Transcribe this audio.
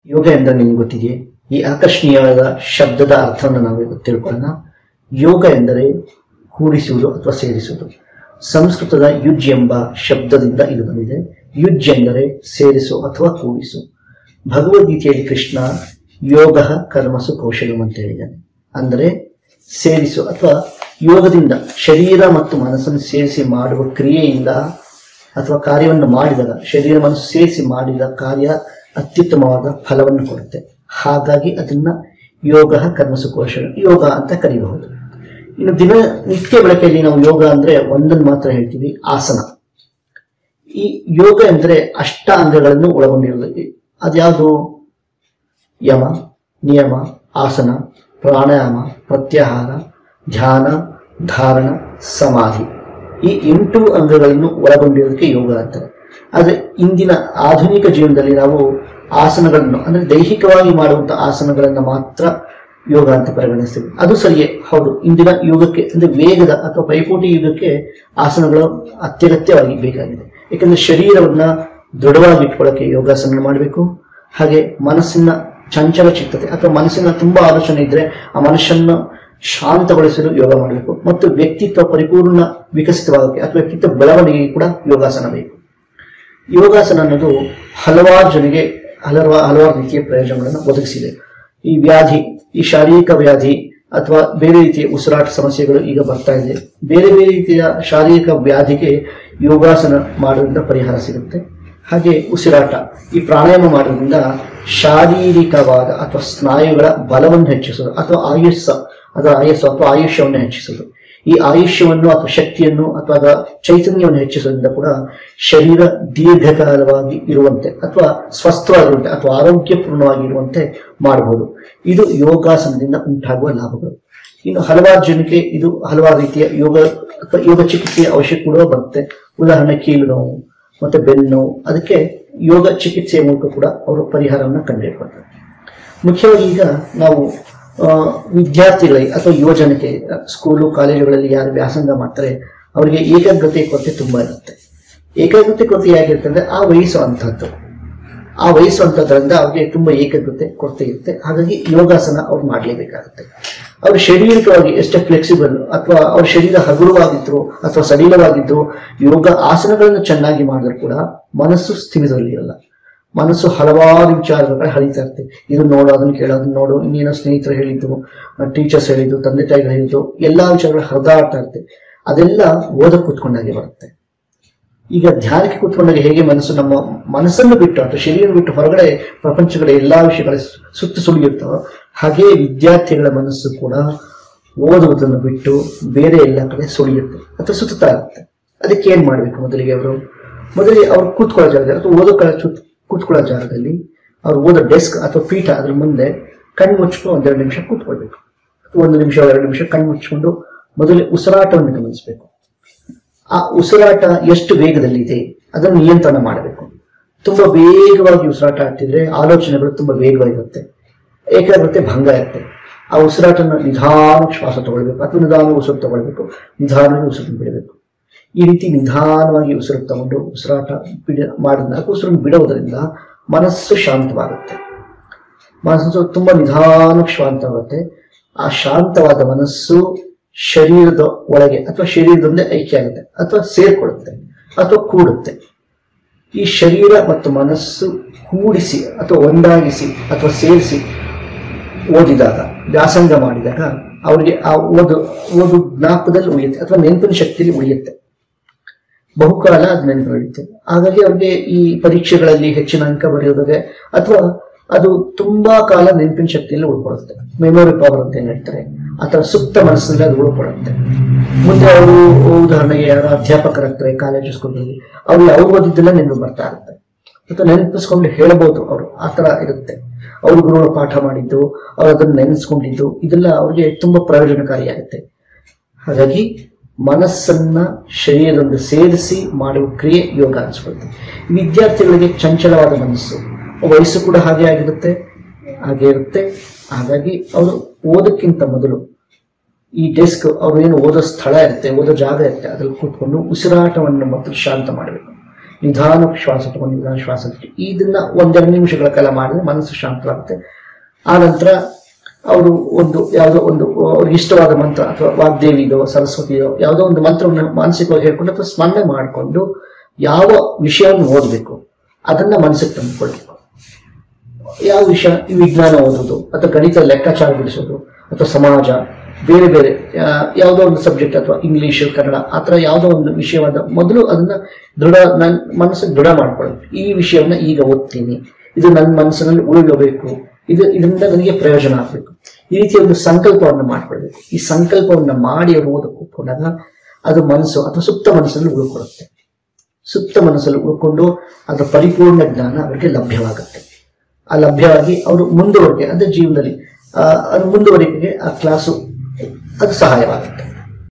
ಯೋಗ ಎಂದರೆ ನಿಮ್ಗೆ ಗೊತ್ತಿದೆಯೇ? ಈ ಆಕರ್ಷಣೀಯವಾದ ಶಬ್ದದ ಅರ್ಥವನ್ನು ನಾವು ತಿಳ್ಕೊಳ್ಳೋಣ. ಯೋಗ ಎಂದರೆ ಕೂಡಿಸುವುದು ಅಥವಾ ಸೇರಿಸುವುದು. ಸಂಸ್ಕೃತದ ಯುಜ್ ಎಂಬ ಶಬ್ದದಿಂದ ಇದು ಬಂದಿದೆ. ಯುಜ್ ಎಂದರೆ ಸೇರಿಸು ಅಥವಾ ಕೂಡಿಸು. ಭಗವದ್ಗೀತೆಯಲ್ಲಿ ಕೃಷ್ಣ ಯೋಗ ಕರ್ಮಸು ಕೌಶಲ್ಯಂ ಅಂತ ಹೇಳಿದ್ದಾನೆ. ಅಂದರೆ ಸೇರಿಸು ಅಥವಾ ಯೋಗದಿಂದ ಶರೀರ ಮತ್ತು ಮನಸ್ಸನ್ನು ಸೇರಿಸಿ ಮಾಡುವ ಕ್ರಿಯೆಯಿಂದ ಅಥವಾ ಕಾರ್ಯವನ್ನು ಮಾಡಿದಾಗ ಶರೀರ ಮನಸ್ಸು ಸೇರಿಸಿ ಮಾಡಿದ ಕಾರ್ಯ ಅತ್ಯುತ್ತಮವಾದ ಫಲವನ್ನು ಕೊಡುತ್ತೆ. ಹಾಗಾಗಿ ಅದನ್ನ ಯೋಗ ಕರ್ಮಸು ಕೌಶಲ್ಯ ಯೋಗ ಅಂತ ಕರೀಬಹುದು. ಇನ್ನು ದಿನನಿತ್ಯ ಬಳಕೆಯಲ್ಲಿ ನಾವು ಯೋಗ ಅಂದ್ರೆ ಒಂದನ್ನು ಮಾತ್ರ ಹೇಳ್ತೀವಿ, ಆಸನ. ಈ ಯೋಗ ಎಂದರೆ ಅಷ್ಟ ಅಂಗಗಳನ್ನು ಒಳಗೊಂಡಿರುವುದು. ಅದ್ಯಾವುದು? ಯಮ, ನಿಯಮ, ಆಸನ, ಪ್ರಾಣಾಯಾಮ, ಪ್ರತ್ಯಾಹಾರ, ಧ್ಯಾನ, ಧಾರಣ, ಸಮಾಧಿ. ಈ 8 ಅಂಗಗಳನ್ನು ಒಳಗೊಂಡಿರೋದಕ್ಕೆ ಯೋಗ ಅಂತಾರೆ. ಆದರೆ ಇಂದಿನ ಆಧುನಿಕ ಜೀವನದಲ್ಲಿ ನಾವು ಆಸನಗಳನ್ನು ಅಂದ್ರೆ ದೈಹಿಕವಾಗಿ ಮಾಡುವಂತಹ ಆಸನಗಳನ್ನು ಮಾತ್ರ ಯೋಗ ಅಂತ ಪರಿಗಣಿಸ್ತೀವಿ. ಅದು ಸರಿಯೇ, ಹೌದು. ಇಂದಿನ ಯುಗಕ್ಕೆ ಅಂದ್ರೆ ವೇಗದ ಅಥವಾ ಪೈಪೋಟಿ ಯುಗಕ್ಕೆ ಆಸನಗಳು ಅತ್ಯಗತ್ಯವಾಗಿ ಬೇಕಾಗಿದೆ. ಯಾಕಂದ್ರೆ ಶರೀರವನ್ನ ದೃಢವಾಗಿ ಇಟ್ಕೊಳ್ಳೋಕೆ ಯೋಗಾಸನ ಮಾಡಬೇಕು. ಹಾಗೆ ಮನಸ್ಸಿನ ಚಂಚಲ ಚಿತ್ತತೆ ಅಥವಾ ಮನಸ್ಸಿನ ತುಂಬಾ ಆಲೋಚನೆ ಇದ್ರೆ ಆ ಮನಸ್ಸನ್ನು ಶಾಂತಗೊಳಿಸಲು ಯೋಗ ಮಾಡಬೇಕು. ಮತ್ತು ವ್ಯಕ್ತಿತ್ವ ಪರಿಪೂರ್ಣ ವಿಕಸಿತವಾಗಕ್ಕೆ ಅಥವಾ ವ್ಯಕ್ತಿತ್ವ ಬೆಳವಣಿಗೆಗೆ ಕೂಡ ಯೋಗಾಸನ ಬೇಕು. ಯೋಗಾಸನ ಅನ್ನೋದು ಹಲವಾರು ಜನರಿಗೆ ಹಲವಾರು ರೀತಿಯ ಪ್ರಯೋಜನಗಳನ್ನು ಒದಗಿಸಿದೆ. ಈ ಶಾರೀರಿಕ ವ್ಯಾಧಿ ಅಥವಾ ಬೇರೆ ರೀತಿಯ ಉಸಿರಾಟ ಸಮಸ್ಯೆಗಳು ಈಗ ಬರ್ತಾ ಇದೆ. ಬೇರೆ ಬೇರೆ ರೀತಿಯ ಶಾರೀರಿಕ ವ್ಯಾಧಿಗೆ ಯೋಗಾಸನ ಮಾಡೋದ್ರಿಂದ ಪರಿಹಾರ ಸಿಗುತ್ತೆ. ಹಾಗೆ ಉಸಿರಾಟ, ಈ ಪ್ರಾಣಾಯಾಮ ಮಾಡೋದ್ರಿಂದ ಶಾರೀರಿಕವಾದ ಅಥವಾ ಸ್ನಾಯುಗಳ ಬಲವನ್ನು ಹೆಚ್ಚಿಸೋದು ಅಥವಾ ಆಯುಷ್ಯವನ್ನು ಹೆಚ್ಚಿಸೋದು. ಈ ಆಯುಷ್ಯವನ್ನು ಅಥವಾ ಶಕ್ತಿಯನ್ನು ಅಥವಾ ಅದರ ಚೈತನ್ಯವನ್ನು ಹೆಚ್ಚಿಸೋದ್ರಿಂದ ಕೂಡ ಶರೀರ ದೀರ್ಘಕಾಲವಾಗಿ ಇರುವಂತೆ ಅಥವಾ ಸ್ವಸ್ಥವಾಗಿರುವಂತೆ ಅಥವಾ ಆರೋಗ್ಯಪೂರ್ಣವಾಗಿರುವಂತೆ ಮಾಡಬಹುದು. ಇದು ಯೋಗಾಸನದಿಂದ ಉಂಟಾಗುವ ಲಾಭಗಳು. ಇನ್ನು ಹಲವಾರು ಜನಕ್ಕೆ ಇದು ಹಲವಾರು ರೀತಿಯ ಯೋಗ ಚಿಕಿತ್ಸೆಯ ಅವಶ್ಯಕ ಕೂಡ ಬರುತ್ತೆ. ಉದಾಹರಣೆ ಕೀಲು ನೋವು ಮತ್ತೆ ಬೆನ್ನು ನೋವು, ಅದಕ್ಕೆ ಯೋಗ ಚಿಕಿತ್ಸೆಯ ಮೂಲಕ ಕೂಡ ಅವರು ಪರಿಹಾರವನ್ನು ಕಂಡುಹಿಡ್ಕೊಳ್ತಾರೆ. ಮುಖ್ಯವಾಗಿ ಈಗ ನಾವು ವಿದ್ಯಾರ್ಥಿಗಳಿಗೆ ಅಥವಾ ಯುವಜನತೆ ಸ್ಕೂಲು ಕಾಲೇಜುಗಳಲ್ಲಿ ಯಾರು ವ್ಯಾಸಂಗ ಮಾಡ್ತಾರೆ ಅವರಿಗೆ ಏಕಾಗ್ರತೆ ಕೊರತೆ ತುಂಬಾ ಇರುತ್ತೆ. ಏಕಾಗ್ರತೆ ಕೊರತೆ ಯಾಕಿರುತ್ತೆ ಅಂದ್ರೆ ಆ ವಯಸ್ಸು ಅಂತದ್ರಿಂದ ಅವ್ರಿಗೆ ತುಂಬಾ ಏಕಾಗ್ರತೆ ಕೊರತೆ ಇರುತ್ತೆ. ಹಾಗಾಗಿ ಯೋಗಾಸನ ಅವ್ರು ಮಾಡಲೇಬೇಕಾಗುತ್ತೆ. ಅವ್ರ ಶಾರೀರಿಕವಾಗಿ ಎಷ್ಟೇ ಫ್ಲೆಕ್ಸಿಬಲ್ ಅಥವಾ ಅವ್ರ ಶರೀರ ಹಗುರವಾಗಿದ್ರು ಅಥವಾ ಸಡಿಲವಾಗಿದ್ರು ಯೋಗ ಆಸನಗಳನ್ನು ಚೆನ್ನಾಗಿ ಮಾಡಿದ್ರು ಕೂಡ ಮನಸ್ಸು ಸ್ಥಿಮಿತದಲ್ಲಿ ಇರಲ್ಲ. ಮನಸ್ಸು ಹಲವಾರು ವಿಚಾರಗಳು ಹರಿತಾ ಇರುತ್ತೆ. ಇದನ್ನ ನೋಡು, ಅದನ್ನ ಕೇಳು, ಅದನ್ನ ನೋಡು, ಇನ್ನೇನೋ ಸ್ನೇಹಿತರು ಹೇಳಿದ್ದು, ಟೀಚರ್ಸ್ ಹೇಳಿದ್ದು, ತಂದೆ ತಾಯಿಗಳು ಹೇಳಿದ್ದು, ಎಲ್ಲಾ ವಿಚಾರಗಳು ಹರಿದಾಡ್ತಾ ಇರುತ್ತೆ. ಅದೆಲ್ಲ ಓದಕ್ಕೆ ಕೂತ್ಕೊಂಡಾಗೆ ಬರುತ್ತೆ. ಈಗ ಧ್ಯಾನಕ್ಕೆ ಕೂತ್ಕೊಂಡಾಗ ಹೇಗೆ ನಮ್ಮ ಮನಸ್ಸನ್ನು ಬಿಟ್ಟು ಅಥವಾ ಶರೀರ ಬಿಟ್ಟು ಹೊರಗಡೆ ಪ್ರಪಂಚಗಳ ಎಲ್ಲಾ ವಿಷಯಗಳ ಸುತ್ತು ಸುಳಿಯುತ್ತೋ ಹಾಗೆ ವಿದ್ಯಾರ್ಥಿಗಳ ಮನಸ್ಸು ಕೂಡ ಓದುವುದನ್ನು ಬಿಟ್ಟು ಬೇರೆ ಎಲ್ಲ ಕಡೆ ಸುಳಿಯುತ್ತೆ ಅಥವಾ ಸುತ್ತಾ ಇರುತ್ತೆ. ಅದಕ್ಕೆ ಏನ್ ಮಾಡ್ಬೇಕು? ಮೊದಲಿಗೆ ಅವ್ರು ಕೂತ್ಕೊಳ್ಳೋ ಜಾಗ ಅಥವಾ ಓದೋ ಕೂತ್ಕೊಳ್ಳೋ ಜಾಗದಲ್ಲಿ ಅವ್ರು ಓದೋ ಡೆಸ್ಕ್ ಅಥವಾ ಪೀಠ ಅದ್ರ ಮುಂದೆ ಕಣ್ಣು ಮುಚ್ಕೊಂಡು 1-2 ನಿಮಿಷ ಕೂತ್ಕೊಳ್ಬೇಕು. 1 ನಿಮಿಷ 2 ನಿಮಿಷ ಕಣ್ಣು ಮುಚ್ಕೊಂಡು ಮೊದಲೇ ಉಸಿರಾಟವನ್ನು ಗಮನಿಸಬೇಕು. ಆ ಉಸಿರಾಟ ಎಷ್ಟು ವೇಗದಲ್ಲಿ ಇದೆ ಅದನ್ನು ನಿಯಂತ್ರಣ ಮಾಡಬೇಕು. ತುಂಬಾ ವೇಗವಾಗಿ ಉಸಿರಾಟ ಆಗ್ತಿದ್ರೆ ಆಲೋಚನೆಗಳು ತುಂಬಾ ವೇಗವಾಗಿರುತ್ತೆ, ಏಕಾಗ್ರತೆ ಭಂಗ ಇರುತ್ತೆ. ಆ ಉಸಿರಾಟನ ನಿಧಾನಕ್ಕೆ ಶ್ವಾಸ ತಗೊಳ್ಬೇಕು ಅಥವಾ ನಿಧಾನವಾಗಿ ಉಸಿರು ತಗೊಳ್ಬೇಕು, ನಿಧಾನವಾಗಿ ಉಸಿರು ಬಿಡಬೇಕು. ಈ ರೀತಿ ನಿಧಾನವಾಗಿ ಉಸಿರು ತಗೊಂಡು ಉಸಿರಾಟ ಮಾಡಿದಾಗ ಉಸಿರನ್ನು ಬಿಡುವುದರಿಂದ ಮನಸ್ಸು ಶಾಂತವಾಗುತ್ತೆ. ಮನಸ್ಸು ತುಂಬಾ ನಿಧಾನಕ್ಕೆ ಶಾಂತವಾಗುತ್ತೆ. ಆ ಶಾಂತವಾದ ಮನಸ್ಸು ಶರೀರದ ಒಳಗೆ ಅಥವಾ ಶರೀರದೊಂದೇ ಐಕ್ಯ ಆಗುತ್ತೆ ಅಥವಾ ಸೇರ್ಕೊಳ್ಳುತ್ತೆ ಅಥವಾ ಕೂಡುತ್ತೆ. ಈ ಶರೀರ ಮತ್ತು ಮನಸ್ಸು ಕೂಡಿಸಿ ಅಥವಾ ಒಂದಾಗಿಸಿ ಅಥವಾ ಸೇರಿಸಿ ಓದಿದಾಗ, ವ್ಯಾಸಂಗ ಮಾಡಿದಾಗ ಅವರಿಗೆ ಆ ಓದು ಜ್ಞಾಪಕದಲ್ಲಿ ಉಳಿಯುತ್ತೆ ಅಥವಾ ನೆನಪಿನ ಶಕ್ತಿಯಲ್ಲಿ ಉಳಿಯುತ್ತೆ. ಬಹುಕಾಲ ಅದು ನೆನಪು ಉಳಿಯುತ್ತೆ. ಹಾಗಾಗಿ ಅವ್ರಿಗೆ ಈ ಪರೀಕ್ಷೆಗಳಲ್ಲಿ ಹೆಚ್ಚಿನ ಅಂಕ ಬರೆಯೋದಾಗೆ ಅಥವಾ ಅದು ತುಂಬಾ ಕಾಲ ನೆನಪಿನ ಶಕ್ತಿಯಲ್ಲಿ ಉಳ್ಕೊಳ್ಳುತ್ತೆ. ಮೆಮೊರಿ ಪವರ್ ಅಂತ ಏನ್ ಹೇಳ್ತಾರೆ, ಅಥವಾ ಸುಪ್ತ ಮನಸ್ಸಿನಲ್ಲಿ ಅದು ಉಳ್ಕೊಳ್ಳುತ್ತೆ. ಮುಂದೆ ಅವರು ಉದಾಹರಣೆಗೆ ಯಾರು ಅಧ್ಯಾಪಕರಾಗ್ತಾರೆ ಕಾಲೇಜು ಸ್ಕೂಲಲ್ಲಿ, ಅವ್ರು ಯಾವ ಓದಿದ್ದೆಲ್ಲ ನೆನಪು ಬರ್ತಾ ಇರುತ್ತೆ ಅಥವಾ ನೆನಪಿಸ್ಕೊಂಡು ಹೇಳಬಹುದು. ಅವರು ಆ ತರ ಇರುತ್ತೆ. ಅವ್ರ ಗುರುಗಳು ಪಾಠ ಮಾಡಿದ್ದು, ಅವ್ರು ಅದನ್ನು ನೆನೆಸ್ಕೊಂಡಿದ್ದು, ಇದೆಲ್ಲ ಅವ್ರಿಗೆ ತುಂಬಾ ಪ್ರಯೋಜನಕಾರಿಯಾಗುತ್ತೆ. ಹಾಗಾಗಿ ಮನಸ್ಸನ್ನ ಶರೀರದೊಂದು ಸೇರಿಸಿ ಮಾಡುವ ಕ್ರಿಯೆ ಯೋಗ ಅನಿಸ್ಕೊಳ್ತೆ. ವಿದ್ಯಾರ್ಥಿಗಳಿಗೆ ಚಂಚಲವಾದ ಮನಸ್ಸು, ವಯಸ್ಸು ಕೂಡ ಹಾಗೆ ಇರುತ್ತೆ. ಹಾಗಾಗಿ ಅವರು ಓದಕ್ಕಿಂತ ಮೊದಲು ಈ ಡೆಸ್ಕ್ ಅವ್ರು ಏನು ಓದೋ ಸ್ಥಳ ಇರುತ್ತೆ, ಓದೋ ಜಾಗ ಇರುತ್ತೆ, ಅದ್ರಲ್ಲಿ ಕೂತ್ಕೊಂಡು ಉಸಿರಾಟವನ್ನು ಮೊದಲು ಶಾಂತ ಮಾಡಬೇಕು. ನಿಧಾನ ಶ್ವಾಸ ತಗೊಂಡು ನಿಧಾನ ಶ್ವಾಸ ಬಿಟ್ಟು ಇದನ್ನ 1-2 ನಿಮಿಷಗಳ ಕಾಲ ಮಾಡಿದ್ರೆ ಮನಸ್ಸು ಶಾಂತವಾಗುತ್ತೆ. ಆ ನಂತರ ಅವರು ಯಾವುದೋ ಒಂದು ಅವ್ರಿಗೆ ಇಷ್ಟವಾದ ಮಂತ್ರ ಅಥವಾ ವಾಗ್ದೇವಿದೋ ಸರಸ್ವತಿಯೋ ಯಾವುದೋ ಒಂದು ಮಂತ್ರವನ್ನು ಮಾನಸಿಕವಾಗಿ ಹೇಳ್ಕೊಂಡು ಅಥವಾ ಸ್ಮರಣೆ ಮಾಡಿಕೊಂಡು ಯಾವ ವಿಷಯವನ್ನು ಓದಬೇಕು ಅದನ್ನ ಮನಸ್ಸಿಗೆ ತಂದುಕೊಳ್ಬೇಕು. ಯಾವ ವಿಷಯ, ಈ ವಿಜ್ಞಾನ ಓದೋದು ಅಥವಾ ಗಣಿತ ಲೆಕ್ಕಾಚಾರ ಬಿಡಿಸೋದು ಅಥವಾ ಸಮಾಜ, ಬೇರೆ ಬೇರೆ ಯಾವುದೋ ಒಂದು ಸಬ್ಜೆಕ್ಟ್ ಅಥವಾ ಇಂಗ್ಲಿಷ್ ಕನ್ನಡ ಆ ಥರ ಯಾವುದೋ ಒಂದು ವಿಷಯವಾದ ಮೊದಲು ಅದನ್ನ ನನ್ನ ಮನಸ್ಸಿಗೆ ದೃಢ ಮಾಡ್ಕೊಳ್ಬೇಕು. ಈ ವಿಷಯವನ್ನ ಈಗ ಓದ್ತೀನಿ, ಇದು ನನ್ನ ಮನಸ್ಸಿನಲ್ಲಿ ಉಳಿಯಬೇಕು, ಇದರಿಂದ ನನಗೆ ಪ್ರಯೋಜನ ಆಗಬೇಕು, ಈ ರೀತಿಯ ಒಂದು ಸಂಕಲ್ಪವನ್ನು ಮಾಡ್ಕೊಳ್ಬೇಕು. ಈ ಸಂಕಲ್ಪವನ್ನು ಮಾಡಿ ಅವರು ಓದಕ್ಕೆ ಒಪ್ಕೊಂಡಾಗ ಅದು ಮನಸ್ಸು ಅಥವಾ ಸುಪ್ತ ಮನಸ್ಸಲ್ಲಿ ಉಳ್ಕೊಳ್ಳುತ್ತೆ. ಸುಪ್ತ ಮನಸ್ಸಲ್ಲಿ ಉಳ್ಕೊಂಡು ಅದರ ಪರಿಪೂರ್ಣ ಜ್ಞಾನ ಅವರಿಗೆ ಲಭ್ಯವಾಗುತ್ತೆ. ಆ ಲಭ್ಯವಾಗಿ ಅವರು ಮುಂದುವರೆಗೆ ಅಂದ್ರೆ ಜೀವನದಲ್ಲಿ ಅದು ಮುಂದುವರಿಕೆಗೆ ಆ ಕ್ಲಾಸು ಅದು ಸಹಾಯವಾಗುತ್ತೆ.